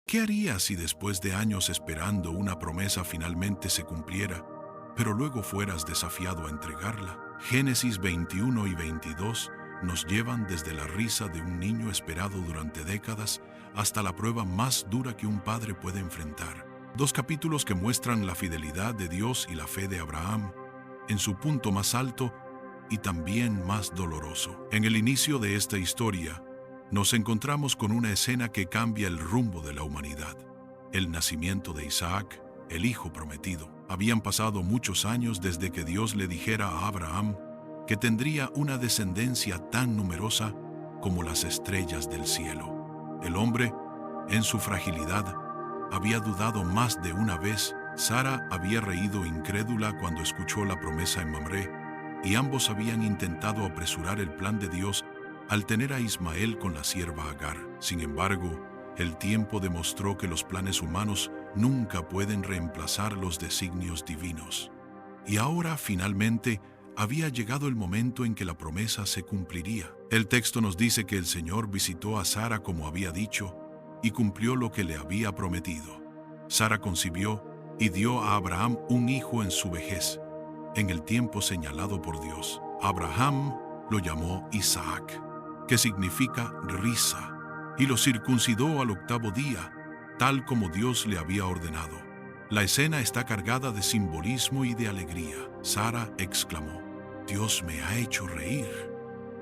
¿Qué harías si después de años esperando una promesa finalmente se cumpliera, pero luego fueras desafiado a entregarla? Génesis 21 y 22 nos llevan desde la risa de un niño esperado durante décadas hasta la prueba más dura que un padre puede enfrentar. Dos capítulos que muestran la fidelidad de Dios y la fe de Abraham en su punto más alto y también más doloroso. En el inicio de esta historia, nos encontramos con una escena que cambia el rumbo de la humanidad: el nacimiento de Isaac, el hijo prometido. Habían pasado muchos años desde que Dios le dijera a Abraham que tendría una descendencia tan numerosa como las estrellas del cielo. El hombre, en su fragilidad, había dudado más de una vez. Sara había reído incrédula cuando escuchó la promesa en Mamré, y ambos habían intentado apresurar el plan de Dios al tener a Ismael con la sierva Agar. Sin embargo, el tiempo demostró que los planes humanos nunca pueden reemplazar los designios divinos. Y ahora, finalmente, había llegado el momento en que la promesa se cumpliría. El texto nos dice que el Señor visitó a Sara como había dicho y cumplió lo que le había prometido. Sara concibió y dio a Abraham un hijo en su vejez, en el tiempo señalado por Dios. Abraham lo llamó Isaac, que significa risa, y lo circuncidó al 8º día, tal como Dios le había ordenado. La escena está cargada de simbolismo y de alegría. Sara exclamó: «Dios me ha hecho reír,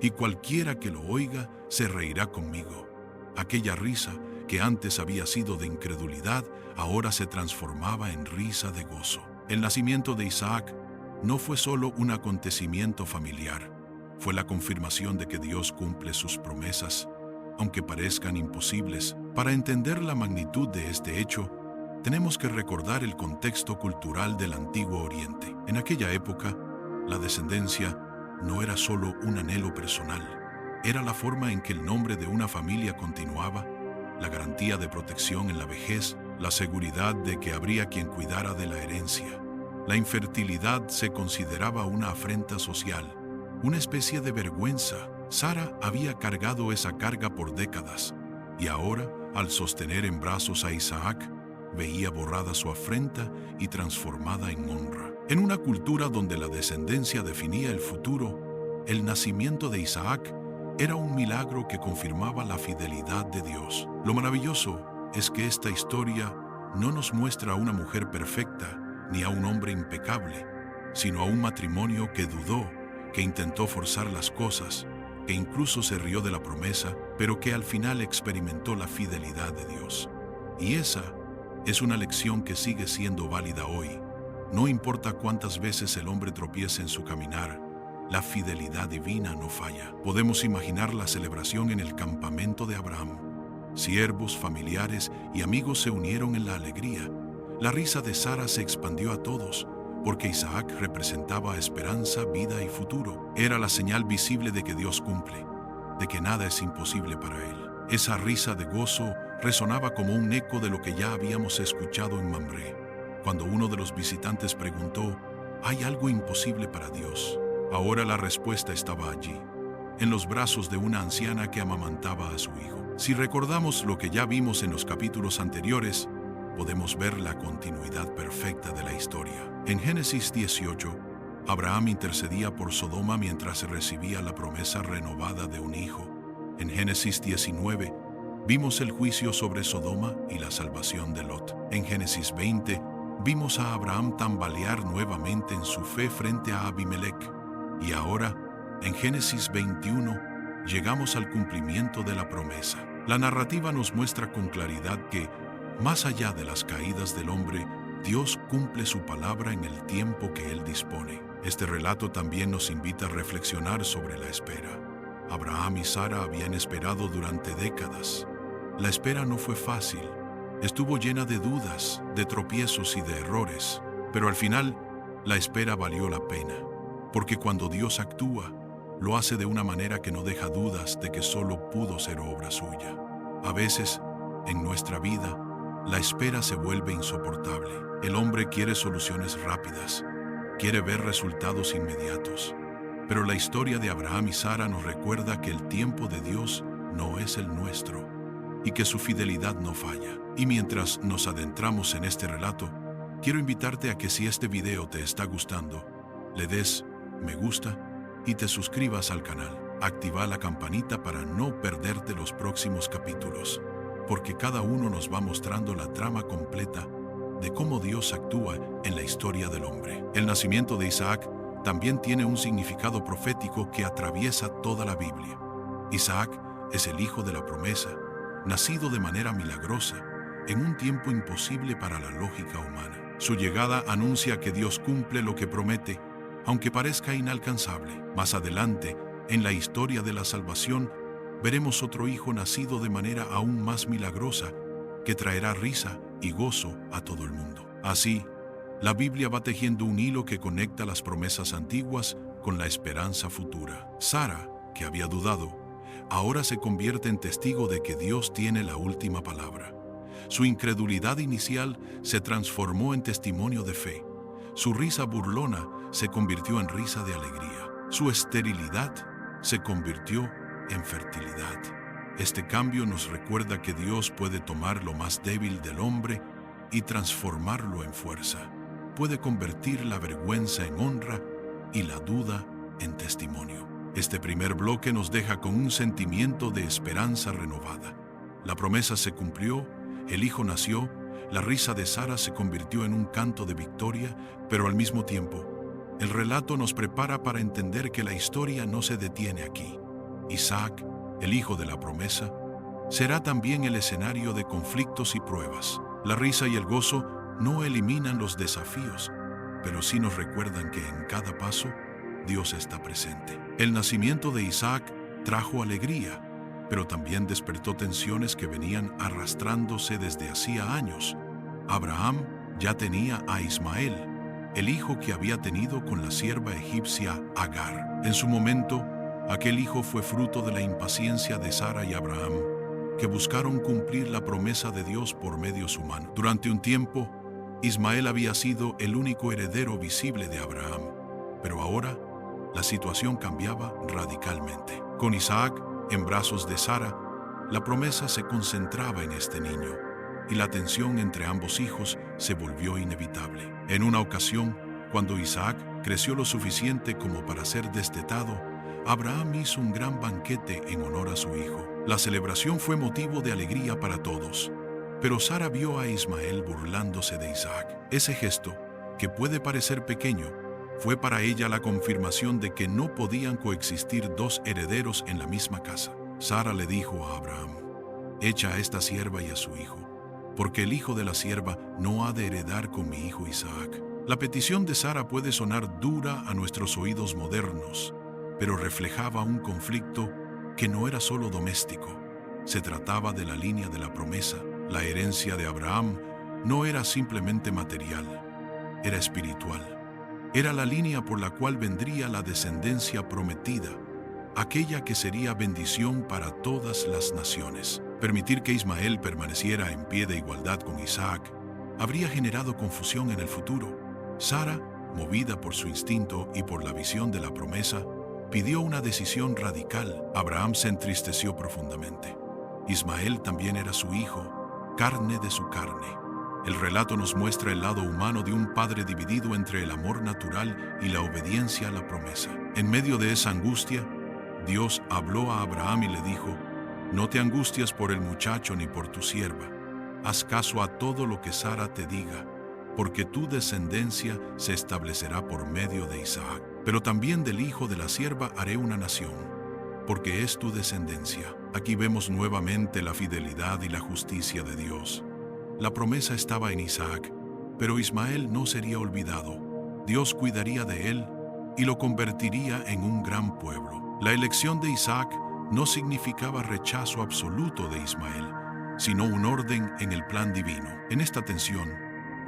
y cualquiera que lo oiga se reirá conmigo». Aquella risa, que antes había sido de incredulidad, ahora se transformaba en risa de gozo. El nacimiento de Isaac no fue solo un acontecimiento familiar, fue la confirmación de que Dios cumple sus promesas, aunque parezcan imposibles. Para entender la magnitud de este hecho, tenemos que recordar el contexto cultural del Antiguo Oriente. En aquella época, la descendencia no era solo un anhelo personal, era la forma en que el nombre de una familia continuaba, la garantía de protección en la vejez, la seguridad de que habría quien cuidara de la herencia. La infertilidad se consideraba una afrenta social, una especie de vergüenza. Sara había cargado esa carga por décadas, y ahora, al sostener en brazos a Isaac, veía borrada su afrenta y transformada en honra. En una cultura donde la descendencia definía el futuro, el nacimiento de Isaac era un milagro que confirmaba la fidelidad de Dios. Lo maravilloso es que esta historia no nos muestra a una mujer perfecta ni a un hombre impecable, sino a un matrimonio que dudó, que intentó forzar las cosas, que incluso se rió de la promesa, pero que al final experimentó la fidelidad de Dios. Y esa es una lección que sigue siendo válida hoy. No importa cuántas veces el hombre tropiece en su caminar, la fidelidad divina no falla. Podemos imaginar la celebración en el campamento de Abraham. Siervos, familiares y amigos se unieron en la alegría. La risa de Sara se expandió a todos, porque Isaac representaba esperanza, vida y futuro. Era la señal visible de que Dios cumple, de que nada es imposible para Él. Esa risa de gozo resonaba como un eco de lo que ya habíamos escuchado en Mamré, cuando uno de los visitantes preguntó: ¿hay algo imposible para Dios? Ahora la respuesta estaba allí, en los brazos de una anciana que amamantaba a su hijo. Si recordamos lo que ya vimos en los capítulos anteriores, podemos ver la continuidad perfecta de la historia. En Génesis 18, Abraham intercedía por Sodoma mientras recibía la promesa renovada de un hijo. En Génesis 19, vimos el juicio sobre Sodoma y la salvación de Lot. En Génesis 20, vimos a Abraham tambalear nuevamente en su fe frente a Abimelech. Y ahora, en Génesis 21, llegamos al cumplimiento de la promesa. La narrativa nos muestra con claridad que, más allá de las caídas del hombre, Dios cumple su palabra en el tiempo que Él dispone. Este relato también nos invita a reflexionar sobre la espera. Abraham y Sara habían esperado durante décadas. La espera no fue fácil. Estuvo llena de dudas, de tropiezos y de errores. Pero al final, la espera valió la pena. Porque cuando Dios actúa, lo hace de una manera que no deja dudas de que solo pudo ser obra suya. A veces, en nuestra vida, la espera se vuelve insoportable. El hombre quiere soluciones rápidas, quiere ver resultados inmediatos. Pero la historia de Abraham y Sara nos recuerda que el tiempo de Dios no es el nuestro y que su fidelidad no falla. Y mientras nos adentramos en este relato, quiero invitarte a que si este video te está gustando, le des me gusta y te suscribas al canal. Activa la campanita para no perderte los próximos capítulos, porque cada uno nos va mostrando la trama completa de cómo Dios actúa en la historia del hombre. El nacimiento de Isaac también tiene un significado profético que atraviesa toda la Biblia. Isaac es el hijo de la promesa, nacido de manera milagrosa, en un tiempo imposible para la lógica humana. Su llegada anuncia que Dios cumple lo que promete, aunque parezca inalcanzable. Más adelante, en la historia de la salvación, veremos otro hijo nacido de manera aún más milagrosa, que traerá risa y gozo a todo el mundo. Así, la Biblia va tejiendo un hilo que conecta las promesas antiguas con la esperanza futura. Sara, que había dudado, ahora se convierte en testigo de que Dios tiene la última palabra. Su incredulidad inicial se transformó en testimonio de fe. Su risa burlona se convirtió en risa de alegría. Su esterilidad se convirtió en fertilidad. Este cambio nos recuerda que Dios puede tomar lo más débil del hombre y transformarlo en fuerza. Puede convertir la vergüenza en honra y la duda en testimonio. Este primer bloque nos deja con un sentimiento de esperanza renovada. La promesa se cumplió, el hijo nació, la risa de Sara se convirtió en un canto de victoria, pero al mismo tiempo, el relato nos prepara para entender que la historia no se detiene aquí. Isaac, el hijo de la promesa, será también el escenario de conflictos y pruebas. La risa y el gozo no eliminan los desafíos, pero sí nos recuerdan que en cada paso Dios está presente. El nacimiento de Isaac trajo alegría, pero también despertó tensiones que venían arrastrándose desde hacía años. Abraham ya tenía a Ismael, el hijo que había tenido con la sierva egipcia Agar. En su momento, aquel hijo fue fruto de la impaciencia de Sara y Abraham, que buscaron cumplir la promesa de Dios por medios humanos. Durante un tiempo, Ismael había sido el único heredero visible de Abraham, pero ahora la situación cambiaba radicalmente. Con Isaac en brazos de Sara, la promesa se concentraba en este niño, y la tensión entre ambos hijos se volvió inevitable. En una ocasión, cuando Isaac creció lo suficiente como para ser destetado, Abraham hizo un gran banquete en honor a su hijo. La celebración fue motivo de alegría para todos, pero Sara vio a Ismael burlándose de Isaac. Ese gesto, que puede parecer pequeño, fue para ella la confirmación de que no podían coexistir dos herederos en la misma casa. Sara le dijo a Abraham: «Echa a esta sierva y a su hijo, porque el hijo de la sierva no ha de heredar con mi hijo Isaac». La petición de Sara puede sonar dura a nuestros oídos modernos, pero reflejaba un conflicto que no era solo doméstico. Se trataba de la línea de la promesa. La herencia de Abraham no era simplemente material, era espiritual. Era la línea por la cual vendría la descendencia prometida, aquella que sería bendición para todas las naciones. Permitir que Ismael permaneciera en pie de igualdad con Isaac habría generado confusión en el futuro. Sara, movida por su instinto y por la visión de la promesa, pidió una decisión radical. Abraham se entristeció profundamente. Ismael también era su hijo, carne de su carne. El relato nos muestra el lado humano de un padre dividido entre el amor natural y la obediencia a la promesa. En medio de esa angustia, Dios habló a Abraham y le dijo: «No te angusties por el muchacho ni por tu sierva. Haz caso a todo lo que Sara te diga, porque tu descendencia se establecerá por medio de Isaac. Pero también del hijo de la sierva haré una nación, porque es tu descendencia». Aquí vemos nuevamente la fidelidad y la justicia de Dios. La promesa estaba en Isaac, pero Ismael no sería olvidado. Dios cuidaría de él y lo convertiría en un gran pueblo. La elección de Isaac no significaba rechazo absoluto de Ismael, sino un orden en el plan divino. En esta tensión,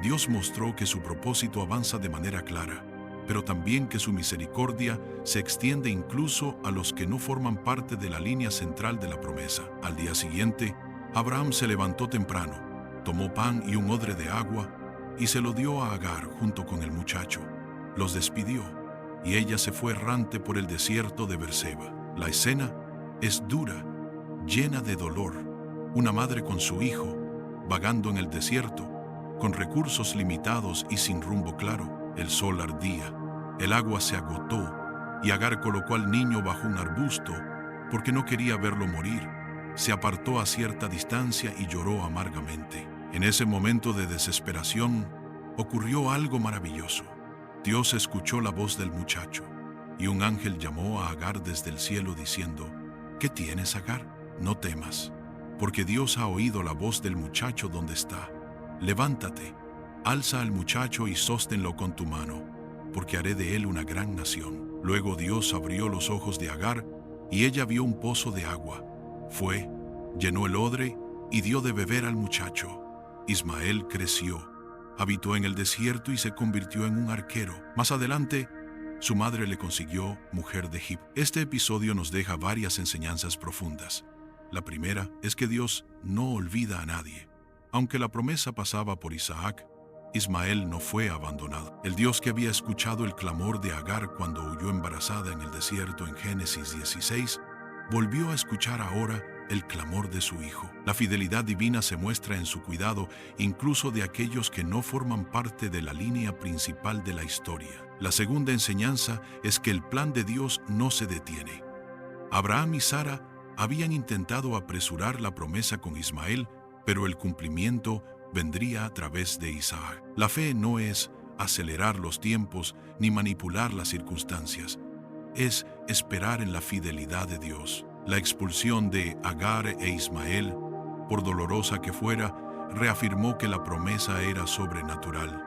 Dios mostró que su propósito avanza de manera clara, pero también que su misericordia se extiende incluso a los que no forman parte de la línea central de la promesa. Al día siguiente, Abraham se levantó temprano, tomó pan y un odre de agua y se lo dio a Agar junto con el muchacho. Los despidió y ella se fue errante por el desierto de Berseba. La escena es dura, llena de dolor. Una madre con su hijo, vagando en el desierto, con recursos limitados y sin rumbo claro. El sol ardía, el agua se agotó, y Agar colocó al niño bajo un arbusto porque no quería verlo morir. Se apartó a cierta distancia y lloró amargamente. En ese momento de desesperación, ocurrió algo maravilloso. Dios escuchó la voz del muchacho, y un ángel llamó a Agar desde el cielo diciendo: ¿Qué tienes, Agar? No temas, porque Dios ha oído la voz del muchacho donde está. Levántate, alza al muchacho y sóstenlo con tu mano, porque haré de él una gran nación. Luego Dios abrió los ojos de Agar, y ella vio un pozo de agua. Fue, llenó el odre y dio de beber al muchacho. Ismael creció, habitó en el desierto y se convirtió en un arquero. Más adelante, su madre le consiguió mujer de Egipto. Este episodio nos deja varias enseñanzas profundas. La primera es que Dios no olvida a nadie. Aunque la promesa pasaba por Isaac, Ismael no fue abandonado. El Dios que había escuchado el clamor de Agar cuando huyó embarazada en el desierto en Génesis 16, volvió a escuchar ahora el clamor de su hijo. La fidelidad divina se muestra en su cuidado incluso de aquellos que no forman parte de la línea principal de la historia. La segunda enseñanza es que el plan de Dios no se detiene. Abraham y Sara habían intentado apresurar la promesa con Ismael, pero el cumplimiento vendría a través de Isaac. La fe no es acelerar los tiempos ni manipular las circunstancias. Es esperar en la fidelidad de Dios. La expulsión de Agar e Ismael, por dolorosa que fuera, reafirmó que la promesa era sobrenatural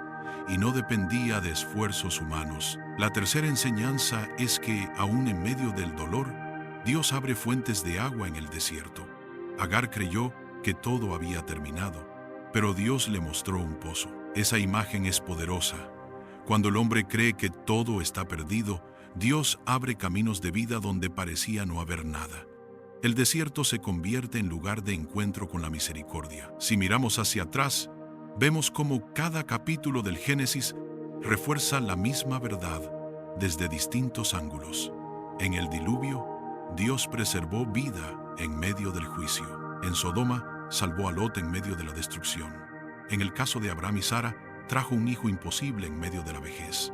y no dependía de esfuerzos humanos. La tercera enseñanza es que, aún en medio del dolor, Dios abre fuentes de agua en el desierto. Agar creyó que todo había terminado, pero Dios le mostró un pozo. Esa imagen es poderosa. Cuando el hombre cree que todo está perdido, Dios abre caminos de vida donde parecía no haber nada. El desierto se convierte en lugar de encuentro con la misericordia. Si miramos hacia atrás, vemos cómo cada capítulo del Génesis refuerza la misma verdad desde distintos ángulos. En el diluvio, Dios preservó vida en medio del juicio. En Sodoma, salvó a Lot en medio de la destrucción. En el caso de Abraham y Sara, trajo un hijo imposible en medio de la vejez.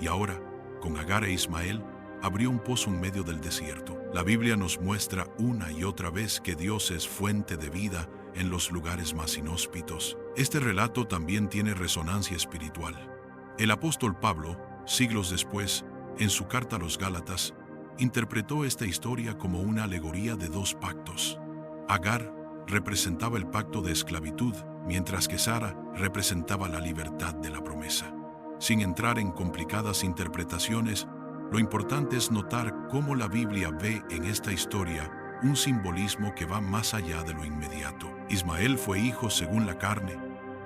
Y ahora, con Agar e Ismael, abrió un pozo en medio del desierto. La Biblia nos muestra una y otra vez que Dios es fuente de vida en los lugares más inhóspitos. Este relato también tiene resonancia espiritual. El apóstol Pablo, siglos después, en su carta a los Gálatas, interpretó esta historia como una alegoría de dos pactos. Agar representaba el pacto de esclavitud, mientras que Sara representaba la libertad de la promesa. Sin entrar en complicadas interpretaciones, lo importante es notar cómo la Biblia ve en esta historia un simbolismo que va más allá de lo inmediato. Ismael fue hijo según la carne,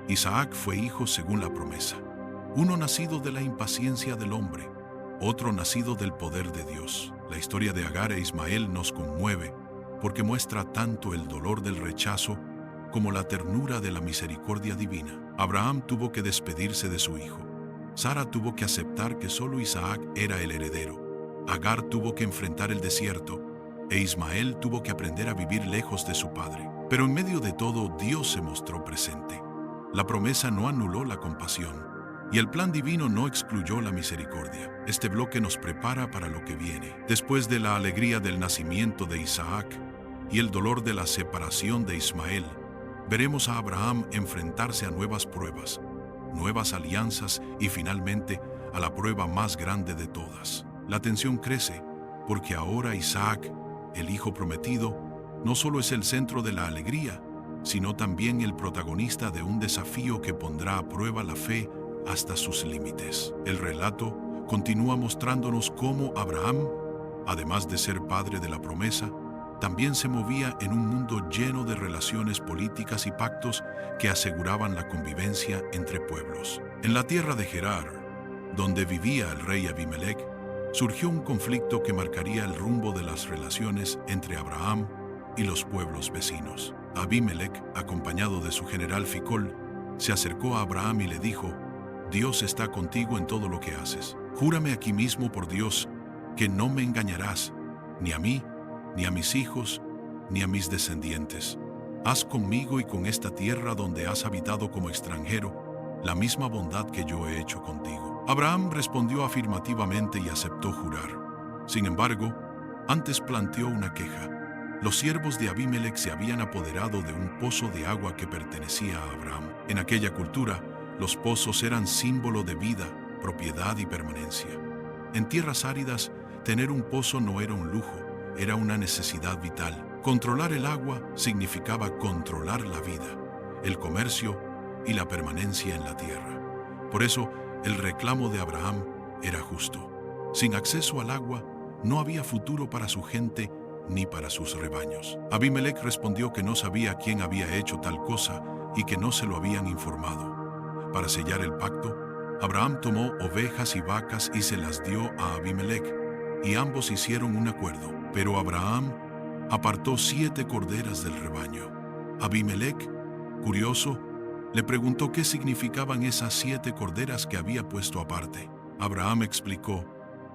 Isaac fue hijo según la promesa. Uno nacido de la impaciencia del hombre, otro nacido del poder de Dios. La historia de Agar e Ismael nos conmueve porque muestra tanto el dolor del rechazo como la ternura de la misericordia divina. Abraham tuvo que despedirse de su hijo. Sara tuvo que aceptar que solo Isaac era el heredero. Agar tuvo que enfrentar el desierto, e Ismael tuvo que aprender a vivir lejos de su padre. Pero en medio de todo, Dios se mostró presente. La promesa no anuló la compasión, y el plan divino no excluyó la misericordia. Este bloque nos prepara para lo que viene. Después de la alegría del nacimiento de Isaac y el dolor de la separación de Ismael, veremos a Abraham enfrentarse a nuevas pruebas, nuevas alianzas y finalmente a la prueba más grande de todas. La tensión crece porque ahora Isaac, el hijo prometido, no solo es el centro de la alegría, sino también el protagonista de un desafío que pondrá a prueba la fe hasta sus límites. El relato continúa mostrándonos cómo Abraham, además de ser padre de la promesa, también se movía en un mundo lleno de relaciones políticas y pactos que aseguraban la convivencia entre pueblos. En la tierra de Gerar, donde vivía el rey Abimelech, surgió un conflicto que marcaría el rumbo de las relaciones entre Abraham y los pueblos vecinos. Abimelech, acompañado de su general Ficol, se acercó a Abraham y le dijo: Dios está contigo en todo lo que haces. Júrame aquí mismo por Dios que no me engañarás, ni a mí, ni a mis hijos, ni a mis descendientes. haz conmigo y con esta tierra donde has habitado como extranjero la misma bondad que yo he hecho contigo. Abraham respondió afirmativamente y aceptó jurar. Sin embargo, antes planteó una queja. Los siervos de Abimelech se habían apoderado de un pozo de agua que pertenecía a Abraham. En aquella cultura, los pozos eran símbolo de vida, propiedad y permanencia. En tierras áridas, tener un pozo no era un lujo, era una necesidad vital. Controlar el agua significaba controlar la vida, el comercio y la permanencia en la tierra. Por eso, el reclamo de Abraham era justo. Sin acceso al agua, no había futuro para su gente ni para sus rebaños. Abimelech respondió que no sabía quién había hecho tal cosa y que no se lo habían informado. Para sellar el pacto, Abraham tomó ovejas y vacas y se las dio a Abimelech, y ambos hicieron un acuerdo. Pero Abraham apartó 7 corderas del rebaño. Abimelech, curioso, le preguntó qué significaban esas 7 corderas que había puesto aparte. Abraham explicó: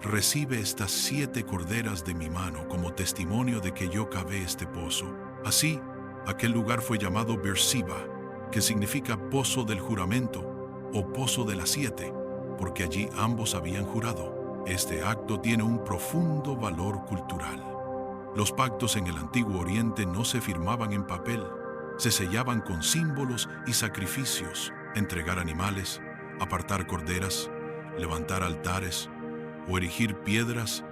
recibe estas 7 corderas de mi mano como testimonio de que yo cavé este pozo. Así, aquel lugar fue llamado Beersheba, que significa pozo del juramento o pozo de las 7, porque allí ambos habían jurado. Este acto tiene un profundo valor cultural. Los pactos en el Antiguo Oriente no se firmaban en papel, se sellaban con símbolos y sacrificios: entregar animales, apartar corderas, levantar altares o erigir piedras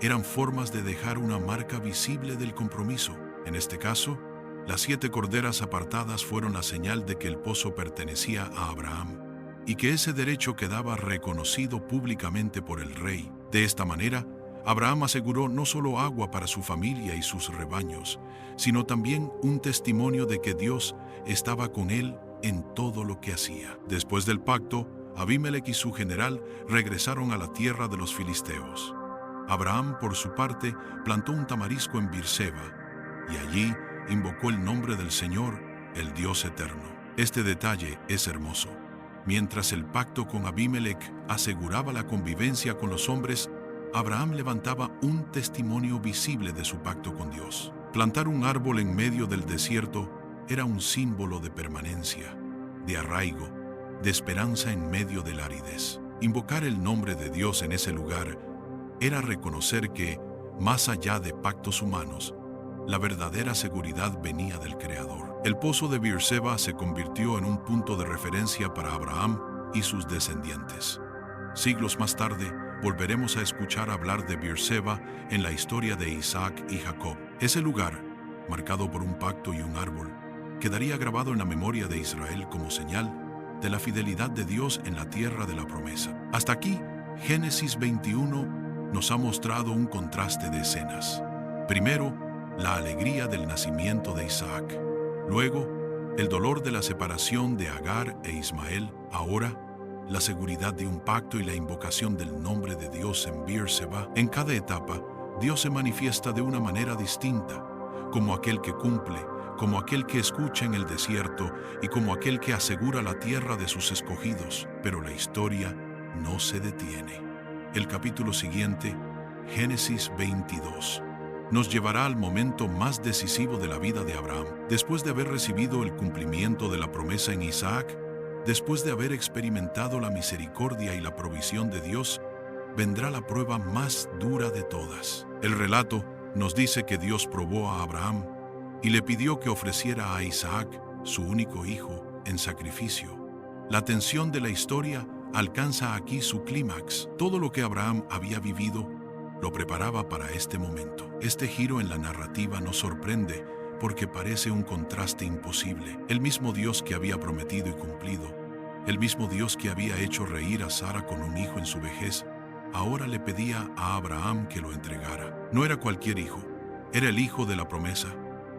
eran formas de dejar una marca visible del compromiso. En este caso, las 7 corderas apartadas fueron la señal de que el pozo pertenecía a Abraham y que ese derecho quedaba reconocido públicamente por el rey. De esta manera, Abraham aseguró no solo agua para su familia y sus rebaños, sino también un testimonio de que Dios estaba con él en todo lo que hacía. Después del pacto, Abimelech y su general regresaron a la tierra de los filisteos. Abraham, por su parte, plantó un tamarisco en Beerseba y allí invocó el nombre del Señor, el Dios eterno. Este detalle es hermoso. Mientras el pacto con Abimelech aseguraba la convivencia con los hombres, Abraham levantaba un testimonio visible de su pacto con Dios. Plantar un árbol en medio del desierto era un símbolo de permanencia, de arraigo, de esperanza en medio de la aridez. Invocar el nombre de Dios en ese lugar era reconocer que, más allá de pactos humanos, la verdadera seguridad venía del Creador. El pozo de Beerseba se convirtió en un punto de referencia para Abraham y sus descendientes. Siglos más tarde, volveremos a escuchar hablar de Beerseba en la historia de Isaac y Jacob. Ese lugar, marcado por un pacto y un árbol, quedaría grabado en la memoria de Israel como señal de la fidelidad de Dios en la tierra de la promesa. Hasta aquí, Génesis 21 nos ha mostrado un contraste de escenas. Primero, la alegría del nacimiento de Isaac. Luego, el dolor de la separación de Agar e Ismael. Ahora, la seguridad de un pacto y la invocación del nombre de Dios en Beerseba. En cada etapa, Dios se manifiesta de una manera distinta, como aquel que cumple, como aquel que escucha en el desierto y como aquel que asegura la tierra de sus escogidos. Pero la historia no se detiene. El capítulo siguiente, Génesis 22, nos llevará al momento más decisivo de la vida de Abraham. Después de haber recibido el cumplimiento de la promesa en Isaac, después de haber experimentado la misericordia y la provisión de Dios, vendrá la prueba más dura de todas. El relato nos dice que Dios probó a Abraham y le pidió que ofreciera a Isaac, su único hijo, en sacrificio. La tensión de la historia alcanza aquí su clímax. Todo lo que Abraham había vivido lo preparaba para este momento. Este giro en la narrativa nos sorprende porque parece un contraste imposible. El mismo Dios que había prometido y cumplido, el mismo Dios que había hecho reír a Sara con un hijo en su vejez, ahora le pedía a Abraham que lo entregara. No era cualquier hijo, era el hijo de la promesa,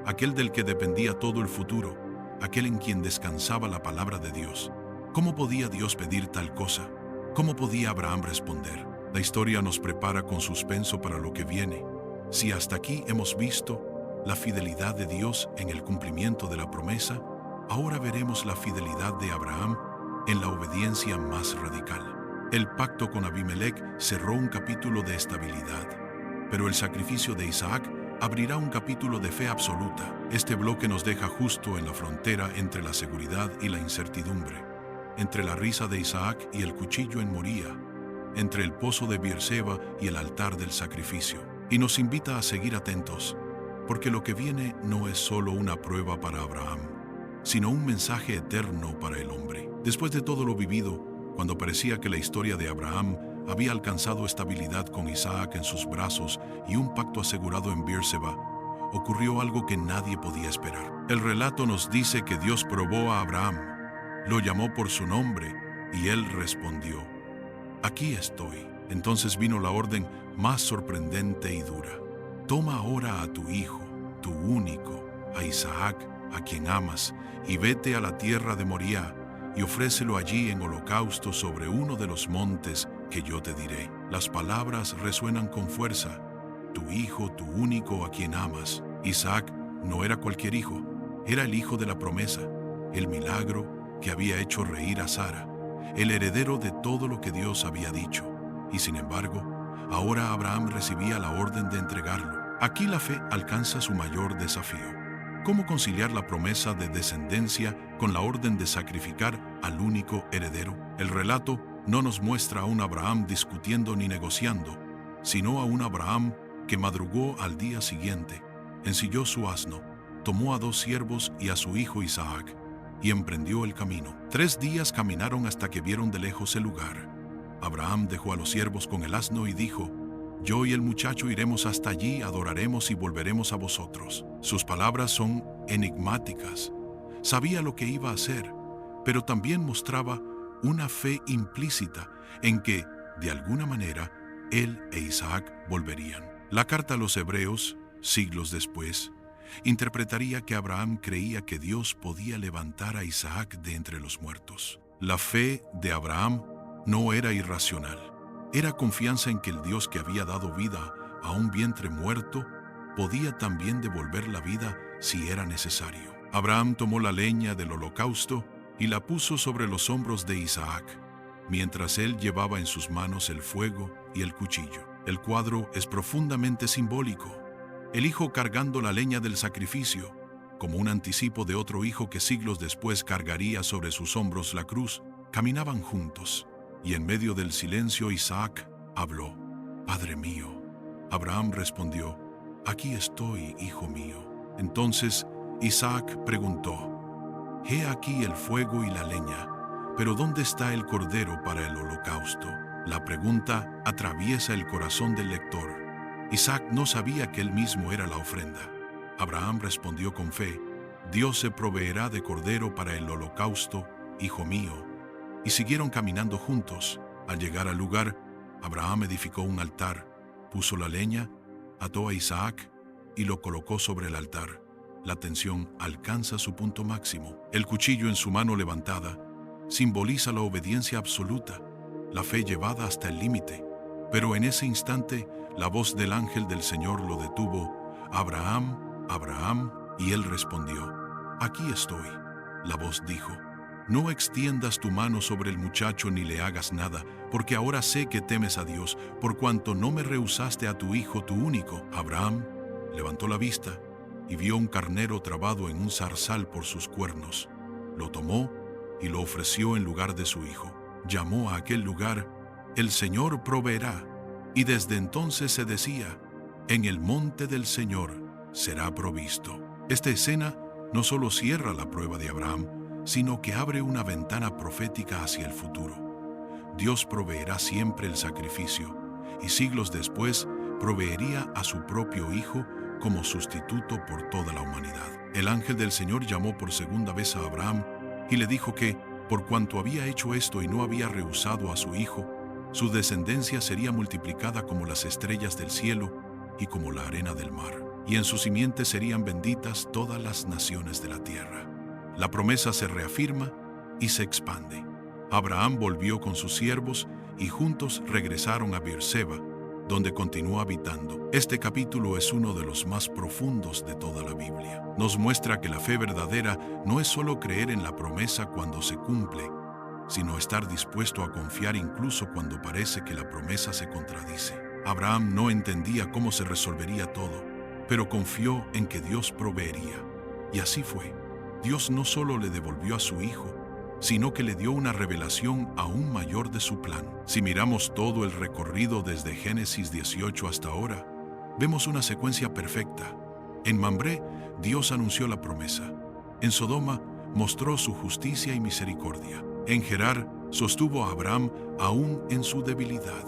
aquel del que dependía todo el futuro, aquel en quien descansaba la palabra de Dios. ¿Cómo podía Dios pedir tal cosa? ¿Cómo podía Abraham responder? La historia nos prepara con suspenso para lo que viene. Si hasta aquí hemos visto la fidelidad de Dios en el cumplimiento de la promesa, ahora veremos la fidelidad de Abraham en la obediencia más radical. El pacto con Abimelech cerró un capítulo de estabilidad, pero el sacrificio de Isaac abrirá un capítulo de fe absoluta. Este bloque nos deja justo en la frontera entre la seguridad y la incertidumbre, entre la risa de Isaac y el cuchillo en Moría, entre el pozo de Beerseba y el altar del sacrificio. Y nos invita a seguir atentos, porque lo que viene no es solo una prueba para Abraham, sino un mensaje eterno para el hombre. Después de todo lo vivido, cuando parecía que la historia de Abraham había alcanzado estabilidad con Isaac en sus brazos y un pacto asegurado en Beerseba, ocurrió algo que nadie podía esperar. El relato nos dice que Dios probó a Abraham, lo llamó por su nombre y él respondió: aquí estoy. Entonces vino la orden más sorprendente y dura: toma ahora a tu hijo, tu único, a Isaac, a quien amas, y vete a la tierra de Moría y ofrécelo allí en holocausto sobre uno de los montes que yo te diré. Las palabras resuenan con fuerza: tu hijo, tu único, a quien amas. Isaac no era cualquier hijo, era el hijo de la promesa, el milagro que había hecho reír a Sara, el heredero de todo lo que Dios había dicho. Y sin embargo, ahora Abraham recibía la orden de entregarlo. Aquí la fe alcanza su mayor desafío: ¿cómo conciliar la promesa de descendencia con la orden de sacrificar al único heredero? El relato no nos muestra a un Abraham discutiendo ni negociando, sino a un Abraham que madrugó al día siguiente, ensilló su asno, tomó a 2 siervos y a su hijo Isaac, y emprendió el camino. 3 días caminaron hasta que vieron de lejos el lugar. Abraham dejó a los siervos con el asno y dijo: yo y el muchacho iremos hasta allí, adoraremos y volveremos a vosotros. Sus palabras son enigmáticas. Sabía lo que iba a hacer, pero también mostraba una fe implícita en que, de alguna manera, él e Isaac volverían. La carta a los Hebreos, siglos después, interpretaría que Abraham creía que Dios podía levantar a Isaac de entre los muertos. La fe de Abraham no era irracional. Era confianza en que el Dios que había dado vida a un vientre muerto podía también devolver la vida si era necesario. Abraham tomó la leña del holocausto y la puso sobre los hombros de Isaac, mientras él llevaba en sus manos el fuego y el cuchillo. El cuadro es profundamente simbólico. El hijo cargando la leña del sacrificio, como un anticipo de otro hijo que siglos después cargaría sobre sus hombros la cruz, caminaban juntos. Y en medio del silencio Isaac habló: Padre mío. Abraham respondió: aquí estoy, hijo mío. Entonces Isaac preguntó: he aquí el fuego y la leña, pero ¿dónde está el cordero para el holocausto? La pregunta atraviesa el corazón del lector. Isaac no sabía que él mismo era la ofrenda. Abraham respondió con fe: Dios se proveerá de cordero para el holocausto, hijo mío. Y siguieron caminando juntos. Al llegar al lugar, Abraham edificó un altar, puso la leña, ató a Isaac y lo colocó sobre el altar. La tensión alcanza su punto máximo. El cuchillo en su mano levantada simboliza la obediencia absoluta, la fe llevada hasta el límite. Pero en ese instante, la voz del ángel del Señor lo detuvo: Abraham, Abraham, y él respondió: aquí estoy. La voz dijo: no extiendas tu mano sobre el muchacho ni le hagas nada, porque ahora sé que temes a Dios, por cuanto no me rehusaste a tu hijo, tu único. Abraham levantó la vista y vio un carnero trabado en un zarzal por sus cuernos. Lo tomó y lo ofreció en lugar de su hijo. Llamó a aquel lugar: el Señor proveerá. Y desde entonces se decía: en el monte del Señor será provisto. Esta escena no solo cierra la prueba de Abraham, sino que abre una ventana profética hacia el futuro. Dios proveerá siempre el sacrificio, y siglos después proveería a su propio Hijo como sustituto por toda la humanidad. El ángel del Señor llamó por segunda vez a Abraham y le dijo que, por cuanto había hecho esto y no había rehusado a su hijo, su descendencia sería multiplicada como las estrellas del cielo y como la arena del mar, y en su simiente serían benditas todas las naciones de la tierra. La promesa se reafirma y se expande. Abraham volvió con sus siervos y juntos regresaron a Beerseba, donde continuó habitando. Este capítulo es uno de los más profundos de toda la Biblia. Nos muestra que la fe verdadera no es solo creer en la promesa cuando se cumple, sino estar dispuesto a confiar incluso cuando parece que la promesa se contradice. Abraham no entendía cómo se resolvería todo, pero confió en que Dios proveería. Y así fue. Dios no solo le devolvió a su hijo, sino que le dio una revelación aún mayor de su plan. Si miramos todo el recorrido desde Génesis 18 hasta ahora, vemos una secuencia perfecta. En Mambré, Dios anunció la promesa. En Sodoma, mostró su justicia y misericordia. En Gerar, sostuvo a Abraham aún en su debilidad.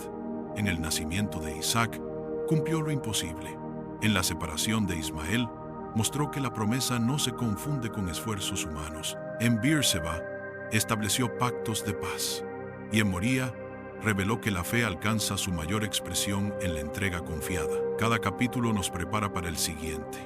En el nacimiento de Isaac, cumplió lo imposible. En la separación de Ismael, mostró que la promesa no se confunde con esfuerzos humanos. En Beerseba, estableció pactos de paz. Y en Moría, reveló que la fe alcanza su mayor expresión en la entrega confiada. Cada capítulo nos prepara para el siguiente,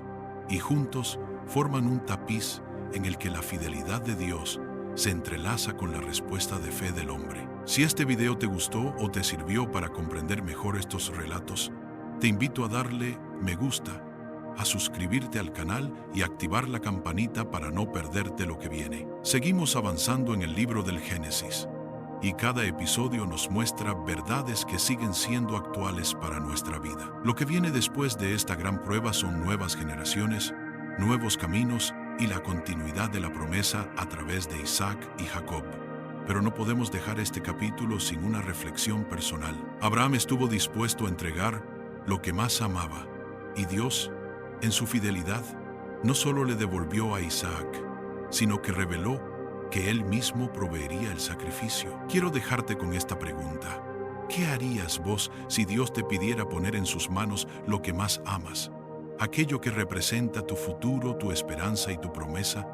y juntos forman un tapiz en el que la fidelidad de Dios se entrelaza con la respuesta de fe del hombre. Si este video te gustó o te sirvió para comprender mejor estos relatos, te invito a darle me gusta, a suscribirte al canal y activar la campanita para no perderte lo que viene. Seguimos avanzando en el libro del Génesis, y cada episodio nos muestra verdades que siguen siendo actuales para nuestra vida. Lo que viene después de esta gran prueba son nuevas generaciones, nuevos caminos y la continuidad de la promesa a través de Isaac y Jacob. Pero no podemos dejar este capítulo sin una reflexión personal. Abraham estuvo dispuesto a entregar lo que más amaba, y Dios, en su fidelidad, no solo le devolvió a Isaac, sino que reveló que él mismo proveería el sacrificio. Quiero dejarte con esta pregunta. ¿Qué harías vos si Dios te pidiera poner en sus manos lo que más amas? Aquello que representa tu futuro, tu esperanza y tu promesa.